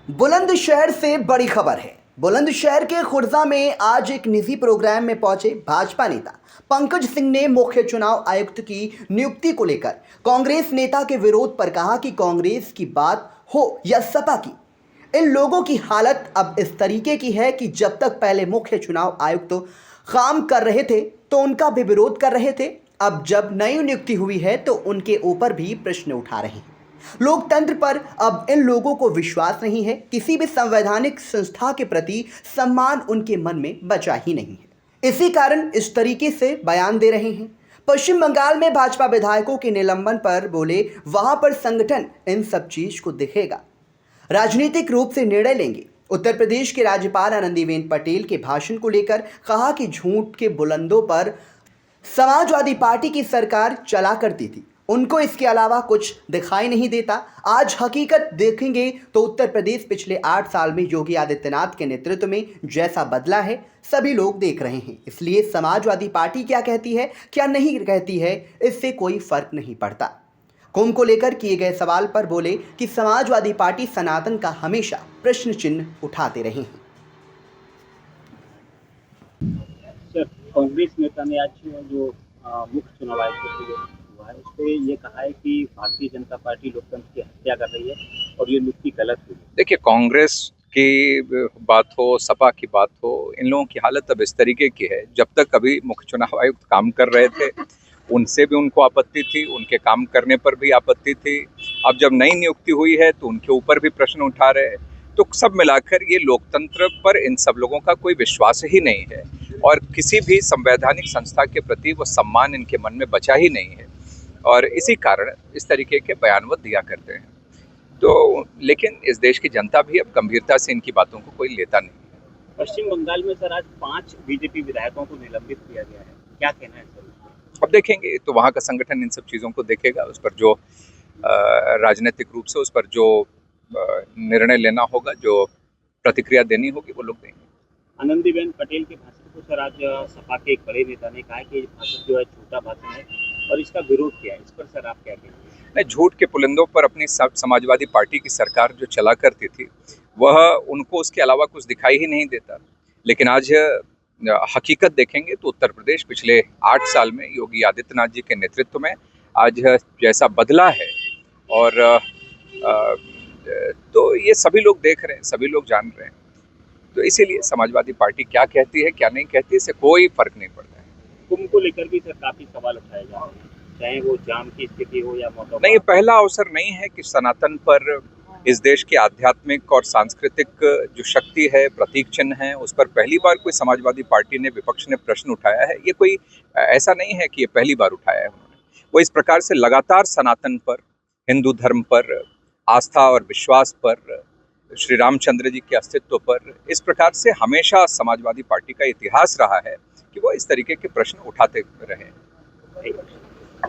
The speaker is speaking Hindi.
बुलंदशहर से बड़ी खबर है। बुलंदशहर के खुर्जा में आज एक निजी प्रोग्राम में पहुंचे भाजपा नेता पंकज सिंह ने मुख्य चुनाव आयुक्त की नियुक्ति को लेकर कांग्रेस नेता के विरोध पर कहा कि कांग्रेस की बात हो या सपा की, इन लोगों की हालत अब इस तरीके की है कि जब तक पहले मुख्य चुनाव आयुक्त तो काम कर रहे थे तो उनका भी विरोध कर रहे थे, अब जब नई नियुक्ति हुई है तो उनके ऊपर भी प्रश्न उठा रहे हैं। लोकतंत्र पर अब इन लोगों को विश्वास नहीं है, किसी भी संवैधानिक संस्था के प्रति सम्मान उनके मन में बचा ही नहीं है। इसी कारण इस तरीके से बयान दे रहे हैं। पश्चिम बंगाल में भाजपा विधायकों के निलंबन पर बोले, वहां पर संगठन इन सब चीज को दिखेगा, राजनीतिक रूप से निर्णय लेंगे। उत्तर प्रदेश के राज्यपाल आनंदीबेन पटेल के भाषण को लेकर कहा कि झूठ के बुलंदों पर समाजवादी पार्टी की सरकार चला करती थी, उनको इसके अलावा कुछ दिखाई नहीं देता। आज हकीकत देखेंगे तो उत्तर प्रदेश पिछले 8 साल में योगी आदित्यनाथ के नेतृत्व में जैसा बदला है सभी लोग देख रहे हैं। इसलिए समाजवादी पार्टी क्या कहती है क्या नहीं कहती है, इससे कोई फर्क नहीं पड़ता। कुंभ को लेकर किए गए सवाल पर बोले कि समाजवादी पार्टी सनातन का हमेशा प्रश्न चिन्ह उठाते रहे हैं। सर, कांग्रेस नेता ने आज जो मुख्य चुनाव आयुक्त हुआ है उस पर ये कहा है कि भारतीय जनता पार्टी लोकतंत्र की हत्या कर रही है और ये नियुक्ति गलत हुई। देखिए, कांग्रेस की बात हो, सपा की बात हो, इन लोगों की हालत अब इस तरीके की है। जब तक अभी मुख्य चुनाव आयुक्त काम कर रहे थे उनसे भी उनको आपत्ति थी, उनके काम करने पर भी आपत्ति थी। अब जब नई नियुक्ति हुई है तो उनके ऊपर भी प्रश्न उठा रहे हैं। तो सब मिलाकर ये लोकतंत्र पर इन सब लोगों का कोई विश्वास ही नहीं है और किसी भी संवैधानिक संस्था के प्रति वो सम्मान इनके मन में बचा ही नहीं है और इसी कारण इस तरीके के बयान वो दिया करते हैं। तो लेकिन इस देश की जनता भी अब गंभीरता से इनकी बातों को कोई लेता नहीं है। पश्चिम बंगाल में सर आज 5 बीजेपी विधायकों को निलंबित किया गया है, क्या कहना है सर? अब देखेंगे तो वहाँ का संगठन इन सब चीज़ों को देखेगा, उस पर जो राजनीतिक रूप से उस पर जो निर्णय लेना होगा, जो प्रतिक्रिया देनी होगी वो लोग देंगे। आनंदीबेन पटेल के भाषण को सर आज सपा के एक बड़े नेता ने कहा कि ये भाषण जो है झूठा भाषण है और इसका विरोध किया है, इस पर सर आप क्या कहेंगे? नहीं, झूठ के पुलिंदों पर अपनी समाजवादी पार्टी की सरकार जो चला करती थी वह उनको उसके अलावा कुछ दिखाई ही नहीं देता। लेकिन आज हकीकत देखेंगे तो उत्तर प्रदेश पिछले 8 साल में योगी आदित्यनाथ जी के नेतृत्व में आज जैसा बदला है और तो ये सभी लोग देख रहे हैं, सभी लोग जान रहे हैं। तो इसीलिए समाजवादी पार्टी क्या कहती है क्या नहीं कहती इससे कोई फर्क नहीं पड़ता है। कुंभ को लेकर भी सर काफी सवाल उठाए जा रहे हैं, चाहे वो जाम की स्थिति हो या मौका। नहीं, ये पहला अवसर नहीं है कि सनातन पर इस देश की आध्यात्मिक और सांस्कृतिक जो शक्ति है, प्रतीक चिन्ह है, उस पर पहली बार कोई समाजवादी पार्टी ने, विपक्ष ने प्रश्न उठाया है। ये कोई ऐसा नहीं है कि ये पहली बार उठाया है उन्होंने। वो इस प्रकार से लगातार सनातन पर, हिंदू धर्म पर, आस्था और विश्वास पर, श्री रामचंद्र जी के अस्तित्व पर, इस प्रकार से हमेशा समाजवादी पार्टी का इतिहास रहा है कि वो इस तरीके के प्रश्न उठाते रहे।